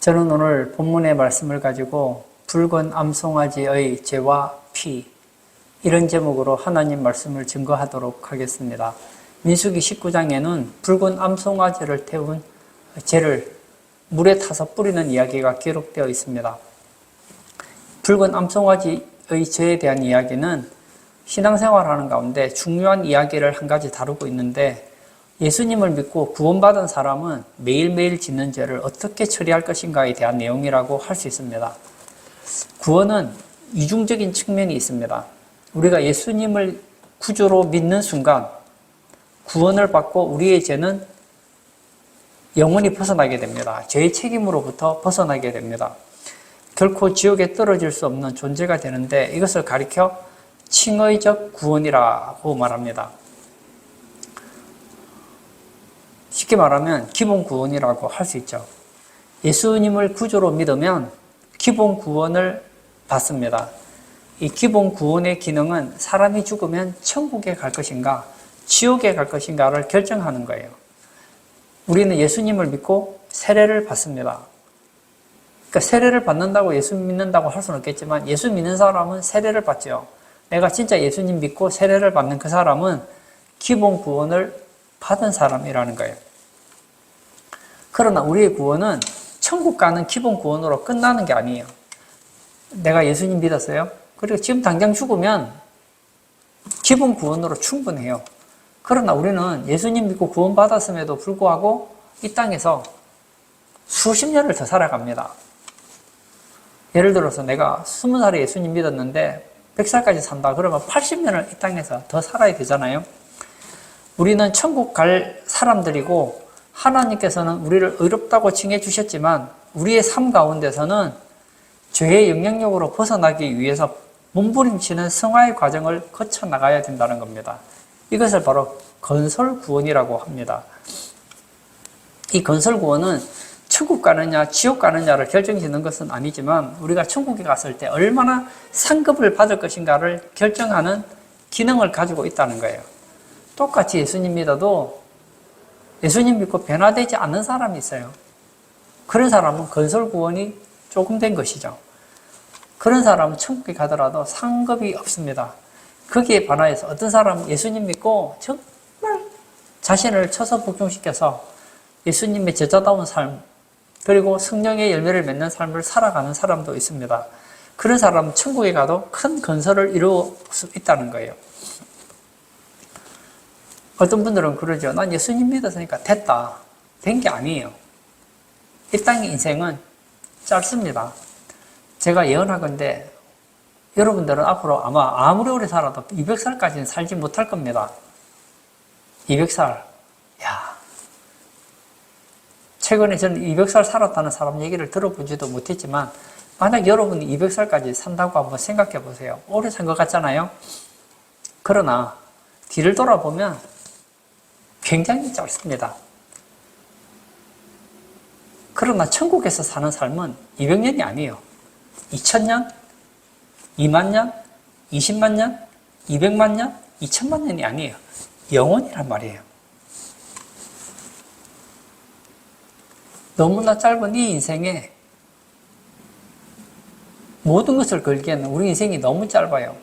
저는 오늘 본문의 말씀을 가지고 붉은 암송아지의 죄와 피, 이런 제목으로 하나님 말씀을 증거하도록 하겠습니다. 민수기 19장에는 붉은 암송아지를 태운 죄를 물에 타서 뿌리는 이야기가 기록되어 있습니다. 붉은 암송아지의 죄에 대한 이야기는 신앙생활하는 가운데 중요한 이야기를 한 가지 다루고 있는데, 예수님을 믿고 구원받은 사람은 매일매일 짓는 죄를 어떻게 처리할 것인가에 대한 내용이라고 할 수 있습니다. 구원은 이중적인 측면이 있습니다. 우리가 예수님을 구주로 믿는 순간 구원을 받고 우리의 죄는 영원히 벗어나게 됩니다. 죄의 책임으로부터 벗어나게 됩니다. 결코 지옥에 떨어질 수 없는 존재가 되는데, 이것을 가리켜 칭의적 구원이라고 말합니다. 쉽게 말하면 기본 구원이라고 할 수 있죠. 예수님을 구주로 믿으면 기본 구원을 받습니다. 이 기본 구원의 기능은 사람이 죽으면 천국에 갈 것인가 지옥에 갈 것인가를 결정하는 거예요. 우리는 예수님을 믿고 세례를 받습니다. 그러니까 세례를 받는다고 예수 믿는다고 할 수는 없겠지만, 예수 믿는 사람은 세례를 받죠. 내가 진짜 예수님 믿고 세례를 받는 그 사람은 기본 구원을 받은 사람이라는 거예요. 그러나 우리의 구원은 천국 가는 기본 구원으로 끝나는 게 아니에요. 내가 예수님 믿었어요. 그리고 지금 당장 죽으면 기본 구원으로 충분해요. 그러나 우리는 예수님 믿고 구원받았음에도 불구하고 이 땅에서 수십 년을 더 살아갑니다. 예를 들어서 내가 20살에 예수님 믿었는데 100살까지 산다 그러면 80년을 이 땅에서 더 살아야 되잖아요. 우리는 천국 갈 사람들이고, 하나님께서는 우리를 의롭다고 칭해 주셨지만 우리의 삶 가운데서는 죄의 영향력으로 벗어나기 위해서 몸부림치는 성화의 과정을 거쳐 나가야 된다는 겁니다. 이것을 바로 건설 구원이라고 합니다. 이 건설 구원은 천국 가느냐 지옥 가느냐를 결정짓는 것은 아니지만, 우리가 천국에 갔을 때 얼마나 상급을 받을 것인가를 결정하는 기능을 가지고 있다는 거예요. 똑같이 예수님 믿어도 예수님 믿고 변화되지 않는 사람이 있어요. 그런 사람은 건설 구원이 조금 된 것이죠. 그런 사람은 천국에 가더라도 상급이 없습니다. 거기에 반하여서 어떤 사람은 예수님 믿고 정말 자신을 쳐서 복종시켜서 예수님의 제자다운 삶, 그리고 성령의 열매를 맺는 삶을 살아가는 사람도 있습니다. 그런 사람은 천국에 가도 큰 건설을 이룰 수 있다는 거예요. 어떤 분들은 그러죠. 난 예수님 믿었으니까 됐다. 된 게 아니에요. 이 땅의 인생은 짧습니다. 제가 예언하건대 여러분들은 앞으로 아마 아무리 오래 살아도 200살까지는 살지 못할 겁니다. 200살. 야, 최근에 저는 200살 살았다는 사람 얘기를 들어보지도 못했지만, 만약 여러분이 200살까지 산다고 한번 생각해 보세요. 오래 산 것 같잖아요. 그러나 뒤를 돌아보면 굉장히 짧습니다. 그러나 천국에서 사는 삶은 200년이 아니에요. 2000년, 2만 년, 20만 년, 200만 년, 2000만 년이 아니에요. 영원이란 말이에요. 너무나 짧은 이 인생에 모든 것을 걸기에는 우리 인생이 너무 짧아요.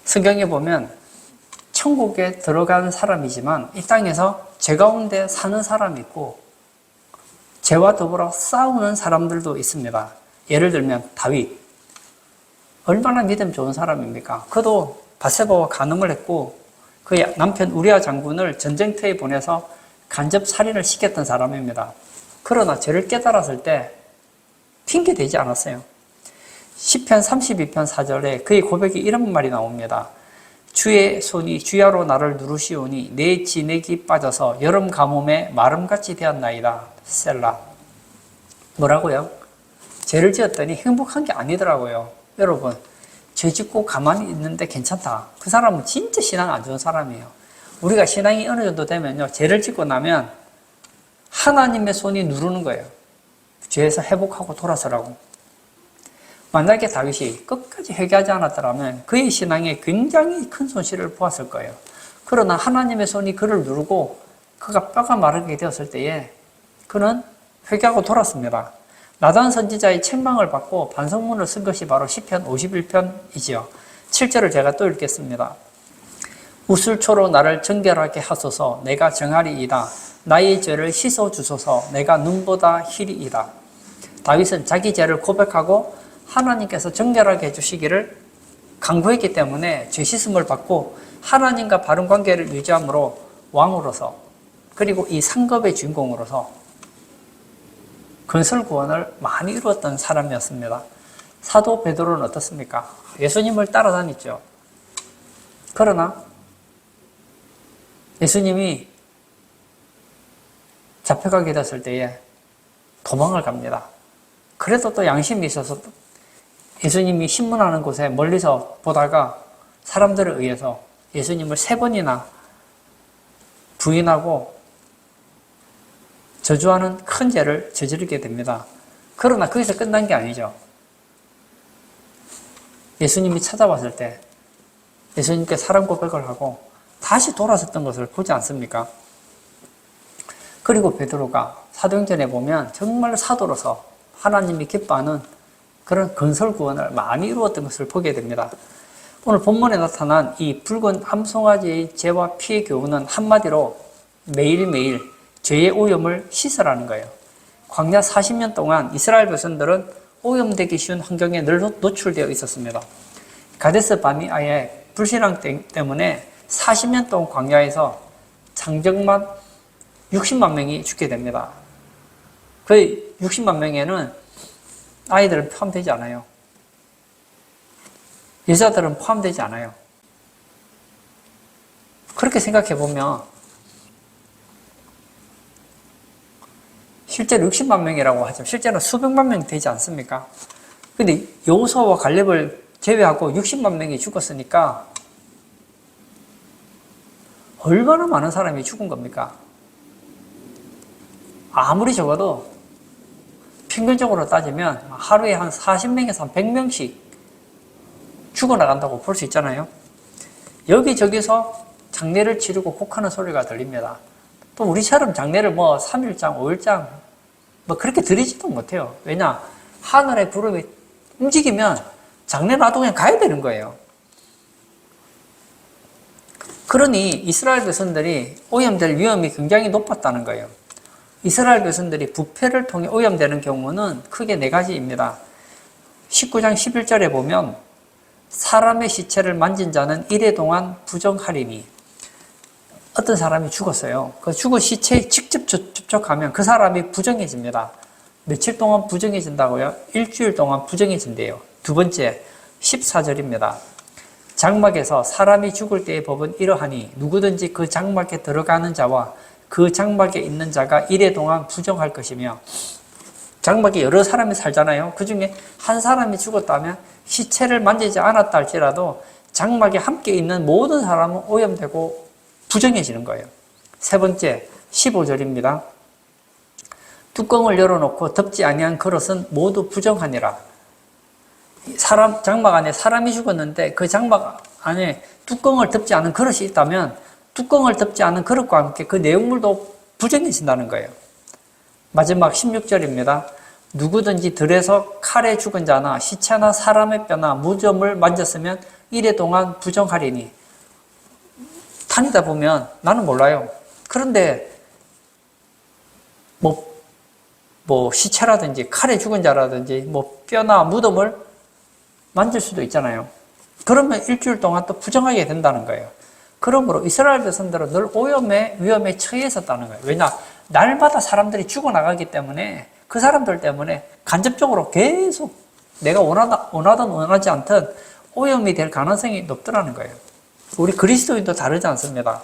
성경에 보면 천국에 들어간 사람이지만 이 땅에서 죄 가운데 사는 사람이 있고, 죄와 더불어 싸우는 사람들도 있습니다. 예를 들면 다윗. 얼마나 믿음 좋은 사람입니까? 그도 밧세바와 간음을 했고 그의 남편 우리아 장군을 전쟁터에 보내서 간접 살인을 시켰던 사람입니다. 그러나 죄를 깨달았을 때 핑계대지 않았어요. 시편 32편 4절에 그의 고백이 이런 말이 나옵니다. 주의 손이 주야로 나를 누르시오니 내 진액이 빠져서 여름 가뭄에 마름같이 되었나이다. 셀라. 뭐라고요? 죄를 지었더니 행복한 게 아니더라고요. 여러분, 죄 짓고 가만히 있는데 괜찮다. 그 사람은 진짜 신앙 안 좋은 사람이에요. 우리가 신앙이 어느 정도 되면요, 죄를 짓고 나면 하나님의 손이 누르는 거예요. 죄에서 회복하고 돌아서라고. 만약에 다윗이 끝까지 회개하지 않았더라면 그의 신앙에 굉장히 큰 손실을 보았을 거예요. 그러나 하나님의 손이 그를 누르고 그가 뼈가 마르게 되었을 때에 그는 회개하고 돌았습니다. 나단 선지자의 책망을 받고 반성문을 쓴 것이 바로 시편 51편이지요. 7절을 제가 또 읽겠습니다. 우슬초로 나를 정결하게 하소서. 내가 정하리이다. 나의 죄를 씻어주소서. 내가 눈보다 희리이다. 다윗은 자기 죄를 고백하고 하나님께서 정결하게 해주시기를 간구했기 때문에 죄 씻음을 받고 하나님과 바른 관계를 유지함으로 왕으로서, 그리고 이 상급의 주인공으로서 건설 구원을 많이 이루었던 사람이었습니다. 사도 베드로는 어떻습니까? 예수님을 따라다녔죠. 그러나 예수님이 잡혀가게 됐을 때에 도망을 갑니다. 그래도 또 양심이 있어서 예수님이 신문하는 곳에 멀리서 보다가 사람들에 의해서 예수님을 3번이나 부인하고 저주하는 큰 죄를 저지르게 됩니다. 그러나 거기서 끝난 게 아니죠. 예수님이 찾아왔을 때 예수님께 사랑 고백을 하고 다시 돌아섰던 것을 보지 않습니까? 그리고 베드로가 사도행전에 보면 정말 사도로서 하나님이 기뻐하는 그런 건설 구원을 많이 이루었던 것을 보게 됩니다. 오늘 본문에 나타난 이 붉은 암송아지의 죄와 피의 교훈은 한마디로 매일매일 죄의 오염을 씻으라는 거예요. 광야 40년 동안 이스라엘 백성들은 오염되기 쉬운 환경에 늘 노출되어 있었습니다. 가데스 바네아의 불신앙 때문에 40년 동안 광야에서 장정만 60만 명이 죽게 됩니다. 그 60만 명에는 아이들은 포함되지 않아요. 여자들은 포함되지 않아요. 그렇게 생각해 보면 실제로 60만 명이라고 하죠. 실제로 수백만 명이 되지 않습니까? 근데 여호수아와 갈렙을 제외하고 60만 명이 죽었으니까 얼마나 많은 사람이 죽은 겁니까? 아무리 적어도 평균적으로 따지면 하루에 한 40명에서 한 100명씩 죽어나간다고 볼 수 있잖아요. 여기저기서 장례를 치르고 곡하는 소리가 들립니다. 또 우리처럼 장례를 3일장, 5일장 그렇게 드리지도 못해요. 왜냐? 하늘의 구름이 움직이면 장례 놔두고 그냥 가야 되는 거예요. 그러니 이스라엘 백성들이 오염될 위험이 굉장히 높았다는 거예요. 이스라엘 백성들이 부패를 통해 오염되는 경우는 크게 4가지입니다. 19장 11절에 보면 사람의 시체를 만진 자는 이래 동안 부정하리니, 어떤 사람이 죽었어요. 그 죽은 시체에 직접 접촉하면 그 사람이 부정해집니다. 며칠 동안 부정해진다고요? 일주일 동안 부정해진대요. 2번째 14절입니다. 장막에서 사람이 죽을 때의 법은 이러하니 누구든지 그 장막에 들어가는 자와 그 장막에 있는 자가 이래 동안 부정할 것이며, 장막에 여러 사람이 살잖아요. 그 중에 한 사람이 죽었다면 시체를 만지지 않았다 할지라도 장막에 함께 있는 모든 사람은 오염되고 부정해지는 거예요. 3번째 15절입니다. 뚜껑을 열어놓고 덮지 아니한 그릇은 모두 부정하니라. 장막 안에 사람이 죽었는데 그 장막 안에 뚜껑을 덮지 않은 그릇이 있다면 뚜껑을 덮지 않은 그릇과 함께 그 내용물도 부정해진다는 거예요. 마지막 16절입니다. 누구든지 들에서 칼에 죽은 자나 시체나 사람의 뼈나 무덤을 만졌으면 이래 동안 부정하리니. 다니다 보면 나는 몰라요. 그런데 시체라든지 칼에 죽은 자라든지 뼈나 무덤을 만질 수도 있잖아요. 그러면 일주일 동안 또 부정하게 된다는 거예요. 그러므로 이스라엘 백성들은 늘 오염의 위험에 처해 있었다는 거예요. 왜냐? 날마다 사람들이 죽어나가기 때문에 그 사람들 때문에 간접적으로 계속 내가 원하든 원하지 않든 오염이 될 가능성이 높더라는 거예요. 우리 그리스도인도 다르지 않습니다.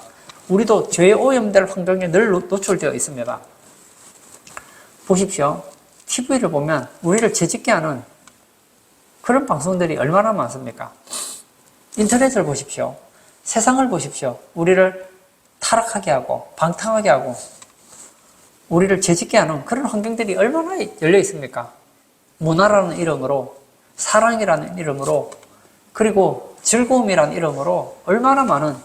우리도 죄에 오염될 환경에 늘 노출되어 있습니다. 보십시오. TV를 보면 우리를 죄짓게 하는 그런 방송들이 얼마나 많습니까? 인터넷을 보십시오. 세상을 보십시오. 우리를 타락하게 하고 방탕하게 하고 우리를 죄짓게 하는 그런 환경들이 얼마나 열려 있습니까? 문화라는 이름으로, 사랑이라는 이름으로, 그리고 즐거움이라는 이름으로 얼마나 많은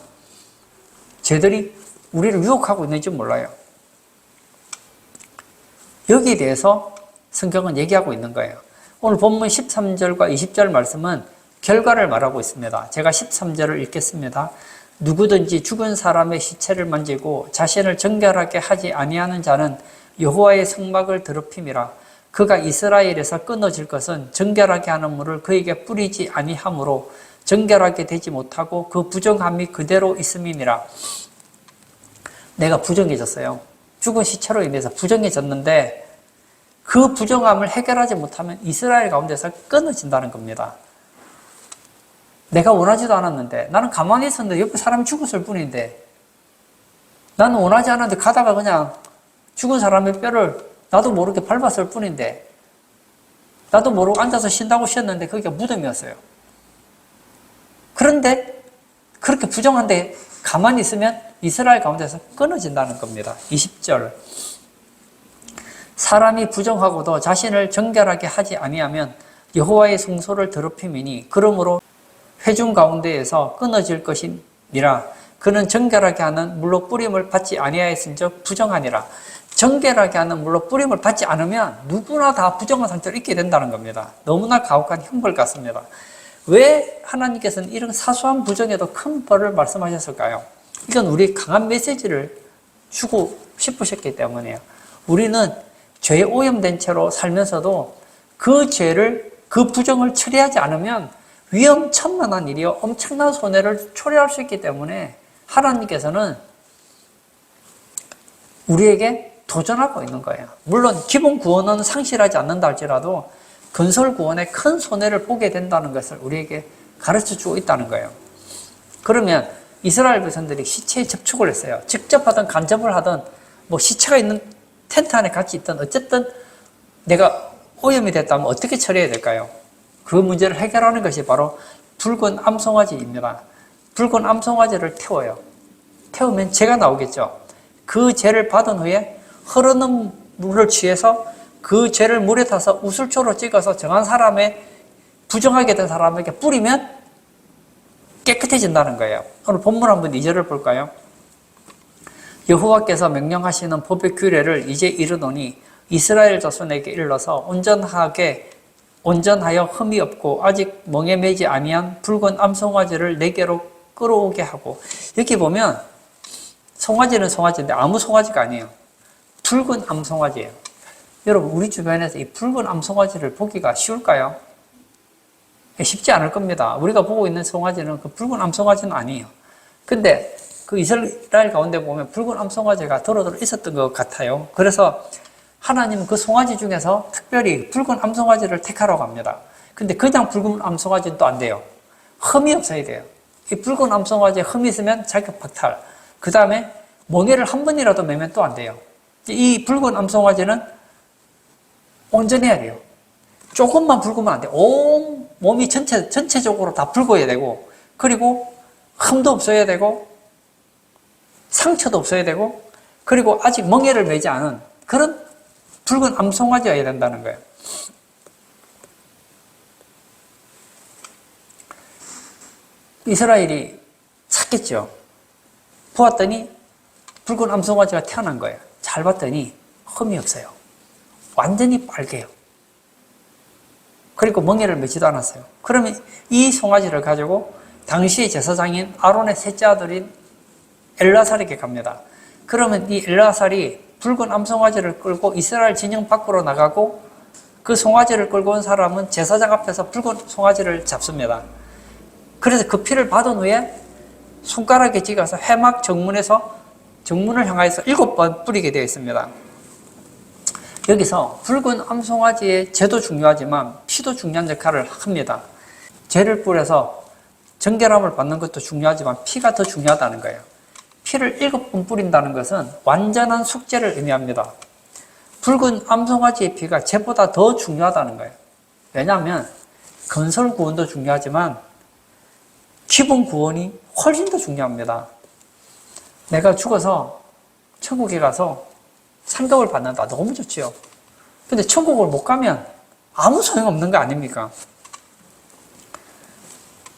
죄들이 우리를 유혹하고 있는지 몰라요. 여기에 대해서 성경은 얘기하고 있는 거예요. 오늘 본문 13절과 20절 말씀은 결과를 말하고 있습니다. 제가 13절을 읽겠습니다. 누구든지 죽은 사람의 시체를 만지고 자신을 정결하게 하지 아니하는 자는 여호와의 성막을 더럽힘이라. 그가 이스라엘에서 끊어질 것은 정결하게 하는 물을 그에게 뿌리지 아니하므로 정결하게 되지 못하고 그 부정함이 그대로 있음이니라. 내가 부정해졌어요. 죽은 시체로 인해서 부정해졌는데 그 부정함을 해결하지 못하면 이스라엘 가운데서 끊어진다는 겁니다. 내가 원하지도 않았는데, 나는 가만히 있었는데 옆에 사람이 죽었을 뿐인데, 나는 원하지 않았는데 가다가 그냥 죽은 사람의 뼈를 나도 모르게 밟았을 뿐인데, 나도 모르고 앉아서 쉰다고 쉬었는데 그게 무덤이었어요. 그런데 그렇게 부정한데 가만히 있으면 이스라엘 가운데서 끊어진다는 겁니다. 20절. 사람이 부정하고도 자신을 정결하게 하지 아니하면 여호와의 성소를 더럽힘이니 그러므로 회중 가운데에서 끊어질 것이니라. 그는 정결하게 하는 물로 뿌림을 받지 아니하였은즉 부정하니라. 정결하게 하는 물로 뿌림을 받지 않으면 누구나 다 부정한 상태로 있게 된다는 겁니다. 너무나 가혹한 형벌 같습니다. 왜 하나님께서는 이런 사소한 부정에도 큰 벌을 말씀하셨을까요? 이건 우리 강한 메시지를 주고 싶으셨기 때문이에요. 우리는 죄에 오염된 채로 살면서도 그 죄를, 그 부정을 처리하지 않으면 위험천만한 일이요, 엄청난 손해를 초래할 수 있기 때문에 하나님께서는 우리에게 도전하고 있는 거예요. 물론 기본 구원은 상실하지 않는다 할지라도 건설 구원에 큰 손해를 보게 된다는 것을 우리에게 가르쳐주고 있다는 거예요. 그러면 이스라엘 백성들이 시체에 접촉을 했어요. 직접 하든 간접을 하든 뭐 시체가 있는 텐트 안에 같이 있든 어쨌든 내가 오염이 됐다면 어떻게 처리해야 될까요? 그 문제를 해결하는 것이 바로 붉은 암송아지입니다. 붉은 암송아지를 태워요. 태우면 재가 나오겠죠. 그 재를 받은 후에 흐르는 물을 취해서 그 죄를 물에 타서 우슬초로 찍어서 정한 사람의 부정하게 된 사람에게 뿌리면 깨끗해진다는 거예요. 오늘 본문 한번 2절을 볼까요? 여호와께서 명령하시는 법의 규례를 이제 이르노니 이스라엘 자손에게 일러서 온전하여 흠이 없고 아직 멍에 매지 아니한 붉은 암송아지를 내게로 끌어오게 하고. 여기 보면 송아지는 송아지인데 아무 송아지가 아니에요. 붉은 암송아지예요. 여러분, 우리 주변에서 이 붉은 암송아지를 보기가 쉬울까요? 쉽지 않을 겁니다. 우리가 보고 있는 송아지는 그 붉은 암송아지는 아니에요. 근데 그 이스라엘 가운데 보면 붉은 암송아지가 더러더러 있었던 것 같아요. 그래서 하나님은 그 송아지 중에서 특별히 붉은 암송아지를 택하라고 합니다. 근데 그냥 붉은 암송아지는 또 안 돼요. 흠이 없어야 돼요. 이 붉은 암송아지에 흠이 있으면 자격 박탈. 그 다음에 멍에를 한 번이라도 매면 또 안 돼요. 이 붉은 암송아지는 온전해야 돼요. 조금만 붉으면 안 돼요. 온 몸이 전체적으로 다 붉어야 되고, 그리고 흠도 없어야 되고, 상처도 없어야 되고, 그리고 아직 멍에를 매지 않은 그런 붉은 암송아지여야 된다는 거예요. 이스라엘이 찾겠죠. 보았더니 붉은 암송아지가 태어난 거예요. 잘 봤더니 흠이 없어요. 완전히 빨개요. 그리고 멍에를 매지도 않았어요. 그러면 이 송아지를 가지고 당시의 제사장인 아론의 셋째 아들인 엘라살에게 갑니다. 그러면 이 엘라살이 붉은 암송아지를 끌고 이스라엘 진영 밖으로 나가고 그 송아지를 끌고 온 사람은 제사장 앞에서 붉은 송아지를 잡습니다. 그래서 그 피를 받은 후에 손가락에 찍어서 회막 정문을 향하여서 7번 뿌리게 되어 있습니다. 여기서 붉은 암송아지의 죄도 중요하지만 피도 중요한 역할을 합니다. 죄를 뿌려서 정결함을 받는 것도 중요하지만 피가 더 중요하다는 거예요. 피를 7번 뿌린다는 것은 완전한 속죄를 의미합니다. 붉은 암송아지의 피가 죄보다 더 중요하다는 거예요. 왜냐하면 건설 구원도 중요하지만 기본 구원이 훨씬 더 중요합니다. 내가 죽어서 천국에 가서 상급을 받는다. 너무 좋지요. 근데 천국을 못 가면 아무 소용없는 거 아닙니까?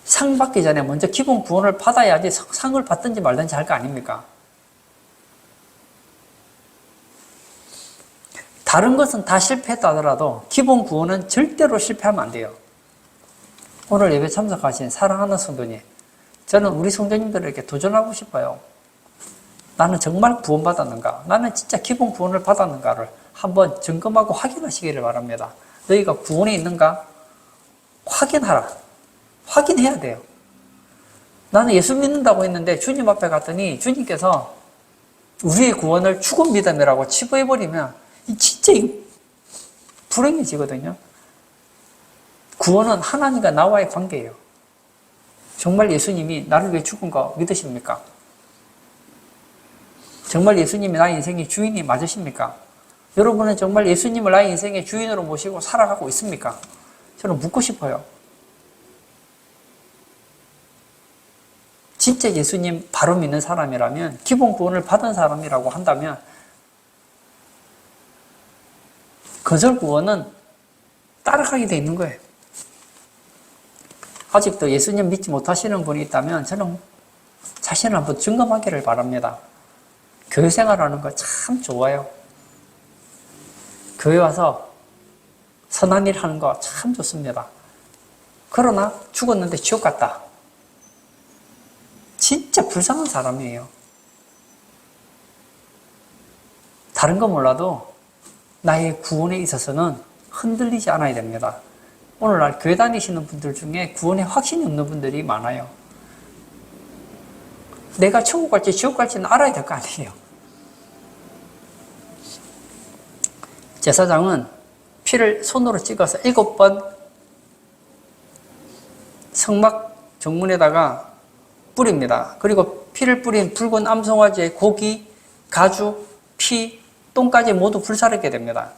상 받기 전에 먼저 기본 구원을 받아야지 상을 받든지 말든지 할 거 아닙니까? 다른 것은 다 실패했다 하더라도 기본 구원은 절대로 실패하면 안 돼요. 오늘 예배 참석하신 사랑하는 성도님, 저는 우리 성도님들에게 도전하고 싶어요. 나는 정말 구원받았는가? 나는 진짜 기본 구원을 받았는가를 한번 점검하고 확인하시기를 바랍니다. 너희가 구원에 있는가? 확인하라. 확인해야 돼요. 나는 예수 믿는다고 했는데 주님 앞에 갔더니 주님께서 우리의 구원을 죽은 믿음이라고 치부해버리면 진짜 불행해지거든요. 구원은 하나님과 나와의 관계예요. 정말 예수님이 나를 위해 죽은 거 믿으십니까? 정말 예수님이 나의 인생의 주인이 맞으십니까? 여러분은 정말 예수님을 나의 인생의 주인으로 모시고 살아가고 있습니까? 저는 묻고 싶어요. 진짜 예수님 바로 믿는 사람이라면, 기본 구원을 받은 사람이라고 한다면 거절 구원은 따라가게 돼 있는 거예요. 아직도 예수님 믿지 못하시는 분이 있다면 저는 자신을 한번 점검하기를 바랍니다. 교회 생활하는 거 참 좋아요. 교회 와서 선한 일 하는 거 참 좋습니다. 그러나 죽었는데 지옥 갔다. 진짜 불쌍한 사람이에요. 다른 거 몰라도 나의 구원에 있어서는 흔들리지 않아야 됩니다. 오늘날 교회 다니시는 분들 중에 구원에 확신이 없는 분들이 많아요. 내가 천국 갈지 지옥 갈지는 알아야 될 거 아니에요. 제사장은 피를 손으로 찍어서 7번 성막 정문에다가 뿌립니다. 그리고 피를 뿌린 붉은 암송아지의 고기, 가죽, 피, 똥까지 모두 불사르게 됩니다.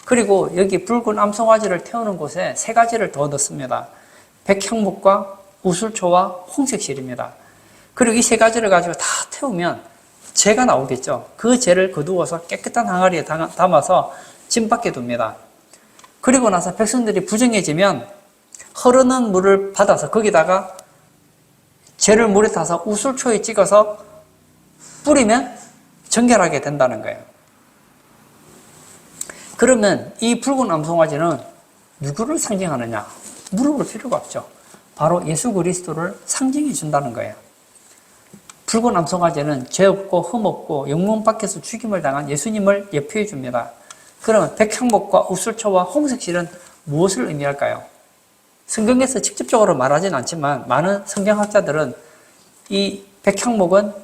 그리고 여기 붉은 암송아지를 태우는 곳에 3가지를 더 넣습니다. 백향목과 우술초와 홍색실입니다. 그리고 이 3가지를 가지고 다 태우면 재가 나오겠죠. 그 재를 거두어서 깨끗한 항아리에 담아서 진 밖에 둡니다. 그리고 나서 백성들이 부정해지면 흐르는 물을 받아서 거기다가 재를 물에 타서 우술초에 찍어서 뿌리면 정결하게 된다는 거예요. 그러면 이 붉은 암송아지는 누구를 상징하느냐? 물어볼 필요가 없죠. 바로 예수 그리스도를 상징해 준다는 거예요. 붉은 암송아지는 죄 없고 흠 없고 영문 밖에서 죽임을 당한 예수님을 예표해 줍니다. 그러면 백향목과 우술초와 홍색실은 무엇을 의미할까요? 성경에서 직접적으로 말하진 않지만 많은 성경학자들은 이 백향목은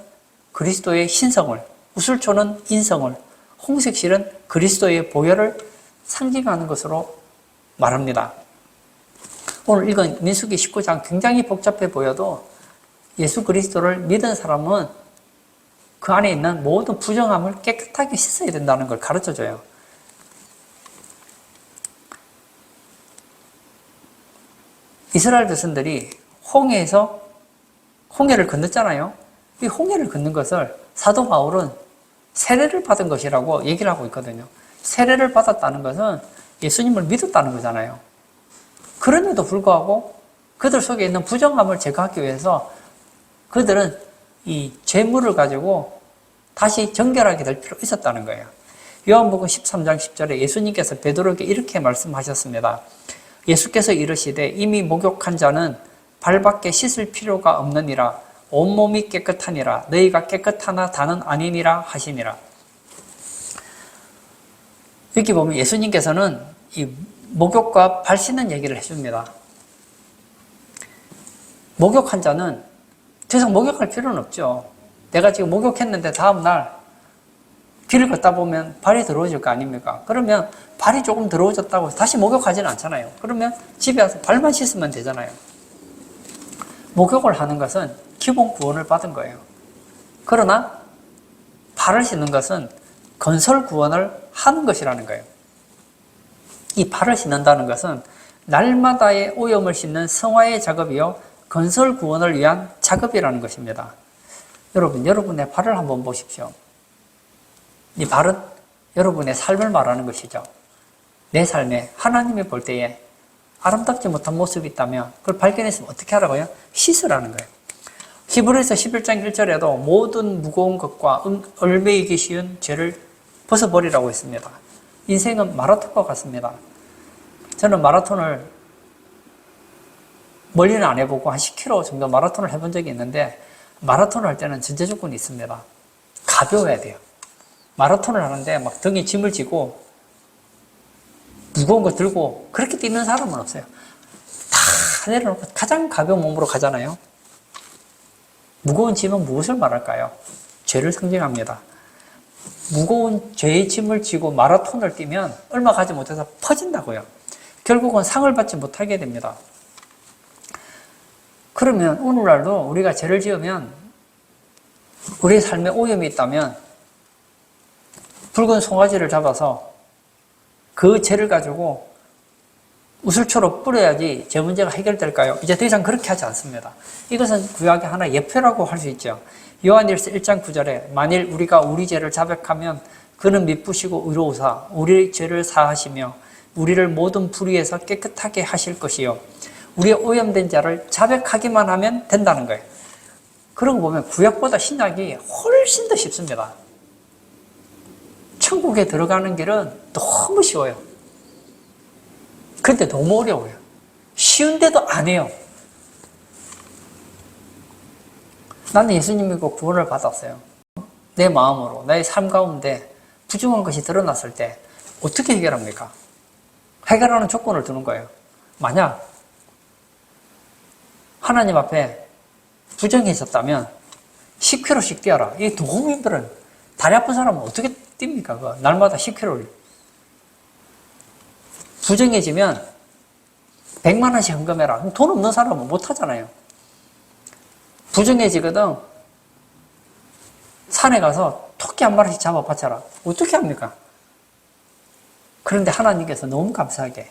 그리스도의 신성을, 우술초는 인성을, 홍색실은 그리스도의 보혈을 상징하는 것으로 말합니다. 오늘 읽은 민수기 19장 굉장히 복잡해 보여도 예수 그리스도를 믿은 사람은 그 안에 있는 모든 부정함을 깨끗하게 씻어야 된다는 걸 가르쳐줘요. 이스라엘 백성들이 홍해에서 홍해를 건넜잖아요. 이 홍해를 건넌 것을 사도 바울은 세례를 받은 것이라고 얘기를 하고 있거든요. 세례를 받았다는 것은 예수님을 믿었다는 거잖아요. 그럼에도 불구하고 그들 속에 있는 부정함을 제거하기 위해서 그들은 이 죄물을 가지고 다시 정결하게 될 필요가 있었다는 거예요. 요한복음 13장 10절에 예수님께서 베드로에게 이렇게 말씀하셨습니다. 예수께서 이르시되 이미 목욕한 자는 발밖에 씻을 필요가 없느니라. 온몸이 깨끗하니라. 너희가 깨끗하나 다는 아니니라 하시니라. 여기 보면 예수님께서는 이 목욕과 발 씻는 얘기를 해줍니다. 목욕한 자는 더 이상 목욕할 필요는 없죠. 내가 지금 목욕했는데 다음날 길을 걷다 보면 발이 더러워질 거 아닙니까? 그러면 발이 조금 더러워졌다고 해서 다시 목욕하지는 않잖아요. 그러면 집에 와서 발만 씻으면 되잖아요. 목욕을 하는 것은 기본 구원을 받은 거예요. 그러나 발을 씻는 것은 건설 구원을 하는 것이라는 거예요. 이 발을 씻는다는 것은 날마다의 오염을 씻는 성화의 작업이요 건설 구원을 위한 작업이라는 것입니다. 여러분, 여러분의 발을 한번 보십시오. 이 발은 여러분의 삶을 말하는 것이죠. 내 삶에 하나님이 볼 때에 아름답지 못한 모습이 있다면 그걸 발견했으면 어떻게 하라고요? 씻으라는 거예요. 히브리서 11장 1절에도 모든 무거운 것과 얽매이기 쉬운 죄를 벗어버리라고 했습니다. 인생은 마라톤과 같습니다. 저는 마라톤을 멀리는 안 해보고 한 10km 정도 마라톤을 해본 적이 있는데 마라톤을 할 때는 전제 조건이 있습니다. 가벼워야 돼요. 마라톤을 하는데 막 등에 짐을 지고 무거운 거 들고 그렇게 뛰는 사람은 없어요. 다 내려놓고 가장 가벼운 몸으로 가잖아요. 무거운 짐은 무엇을 말할까요? 죄를 상징합니다. 무거운 죄의 짐을 지고 마라톤을 뛰면 얼마 가지 못해서 퍼진다고요. 결국은 상을 받지 못하게 됩니다. 그러면 오늘날도 우리가 죄를 지으면 우리의 삶에 오염이 있다면 붉은 송아지를 잡아서 그 죄를 가지고 우슬초로 뿌려야지 죄 문제가 해결될까요? 이제 더 이상 그렇게 하지 않습니다. 이것은 구약의 하나의 예표라고 할 수 있죠. 요한일서 1장 9절에 만일 우리가 우리 죄를 자백하면 그는 미쁘시고 의로우사 우리 죄를 사하시며 우리를 모든 불의에서 깨끗하게 하실 것이요 우리의 오염된 자를 자백하기만 하면 된다는 거예요. 그러고 보면 구약보다 신약이 훨씬 더 쉽습니다. 천국에 들어가는 길은 너무 쉬워요. 근데 너무 어려워요. 쉬운데도 안 해요. 나는 예수님 믿고 구원을 받았어요. 내 마음으로 나의 삶 가운데 부정한 것이 드러났을 때 어떻게 해결합니까? 해결하는 조건을 두는 거예요. 만약 하나님 앞에 부정해졌다면 10km씩 뛰어라. 이게 너무 힘들어요. 다리 아픈 사람은 어떻게 뜁니까? 그거? 날마다 10km를. 부정해지면 100만 원씩 헌금해라. 그럼 돈 없는 사람은 못 하잖아요. 부정해지거든 산에 가서 토끼 한 마리씩 잡아 바쳐라. 어떻게 합니까? 그런데 하나님께서 너무 감사하게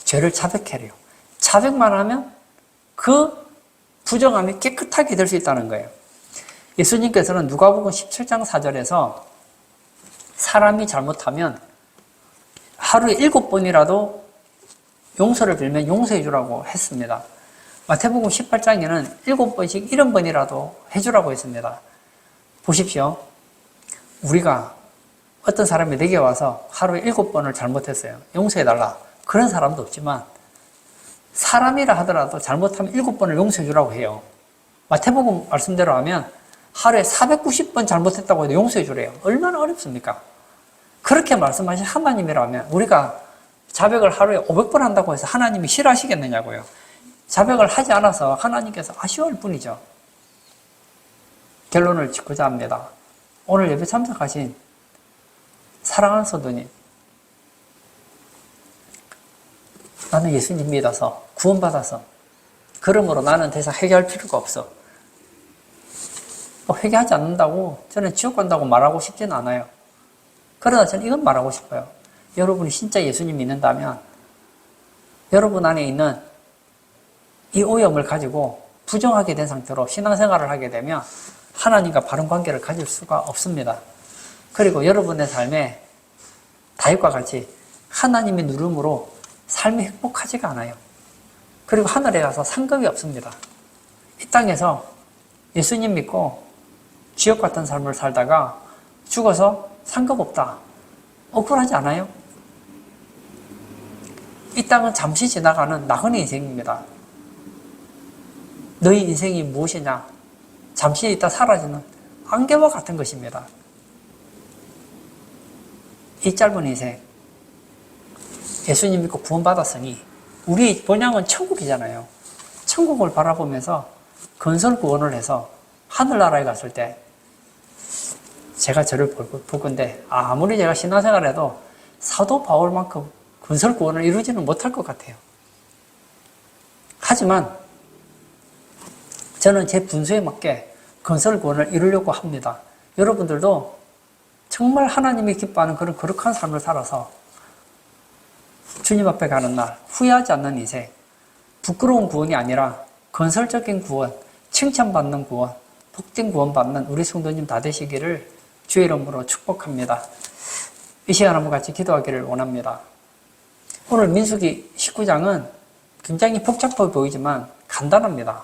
죄를 자백해래요. 자백만 하면 그 부정함이 깨끗하게 될 수 있다는 거예요. 예수님께서는 누가복음 17장 4절에서 사람이 잘못하면 하루에 7번이라도 용서를 빌면 용서해 주라고 했습니다. 마태복음 18장에는 7번씩 70번이라도 해주라고 했습니다. 보십시오. 우리가 어떤 사람이 내게 와서 하루에 7번을 잘못했어요. 용서해달라. 그런 사람도 없지만 사람이라 하더라도 잘못하면 7번을 용서해 주라고 해요. 마태복음 말씀대로 하면 하루에 490번 잘못했다고 해도 용서해 주래요. 얼마나 어렵습니까? 그렇게 말씀하신 하나님이라면 우리가 자백을 하루에 500번 한다고 해서 하나님이 싫어하시겠느냐고요. 자백을 하지 않아서 하나님께서 아쉬워할 뿐이죠. 결론을 짓고자 합니다. 오늘 예배 참석하신 사랑하는 성도님, 나는 예수님 믿어서 구원받아서 그러므로 나는 더 이상 회개할 필요가 없어. 회개하지 않는다고 저는 지옥 간다고 말하고 싶지는 않아요. 그러나 저는 이건 말하고 싶어요. 여러분이 진짜 예수님 믿는다면 여러분 안에 있는 이 오염을 가지고 부정하게 된 상태로 신앙생활을 하게 되면 하나님과 바른 관계를 가질 수가 없습니다. 그리고 여러분의 삶에 다윗과 같이 하나님의 누름으로 삶이 행복하지가 않아요. 그리고 하늘에 가서 상급이 없습니다. 이 땅에서 예수님 믿고 지옥 같은 삶을 살다가 죽어서 상급 없다. 억울하지 않아요? 이 땅은 잠시 지나가는 나그네 인생입니다. 너희 인생이 무엇이냐? 잠시 있다 사라지는 안개와 같은 것입니다. 이 짧은 인생, 예수님 믿고 구원받았으니 우리 본향은 천국이잖아요. 천국을 바라보면서 건설 구원을 해서 하늘나라에 갔을 때 제가 저를 볼 건데 아무리 제가 신앙생활을 해도 사도 바울만큼 건설 구원을 이루지는 못할 것 같아요. 하지만 저는 제 분수에 맞게 건설 구원을 이루려고 합니다. 여러분들도 정말 하나님이 기뻐하는 그런 거룩한 삶을 살아서 주님 앞에 가는 날 후회하지 않는 인생, 부끄러운 구원이 아니라 건설적인 구원, 칭찬받는 구원, 복된 구원 받는 우리 성도님 다 되시기를 주의 이름으로 축복합니다. 이 시간 한번 같이 기도하기를 원합니다. 오늘 민수기 19장은 굉장히 복잡해 보이지만 간단합니다.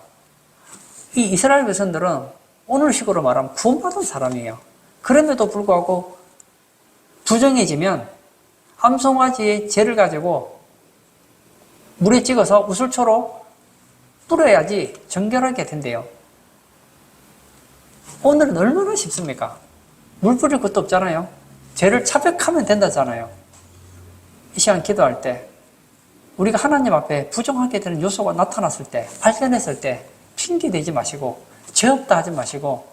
이 이스라엘 백성들은 오늘식으로 말하면 구원받은 사람이에요. 그럼에도 불구하고 부정해지면 암송아지의 죄를 가지고 물에 찍어서 우슬초로 뿌려야지 정결하게 된대요. 오늘은 얼마나 쉽습니까? 물 뿌릴 것도 없잖아요. 죄를 자백하면 된다잖아요. 이 시간 기도할 때 우리가 하나님 앞에 부정하게 되는 요소가 나타났을 때, 발견했을 때 핑계대지 마시고 죄 없다 하지 마시고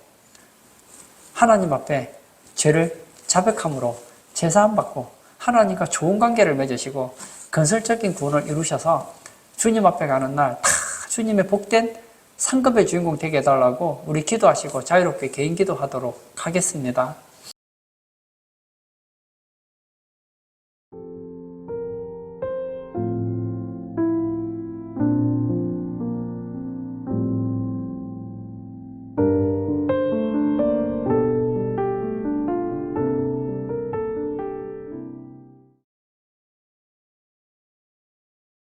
하나님 앞에 죄를 자백함으로 제사함 받고 하나님과 좋은 관계를 맺으시고 건설적인 구원을 이루셔서 주님 앞에 가는 날 다 주님의 복된 상급의 주인공 되게 해달라고 우리 기도하시고 자유롭게 개인 기도하도록 하겠습니다.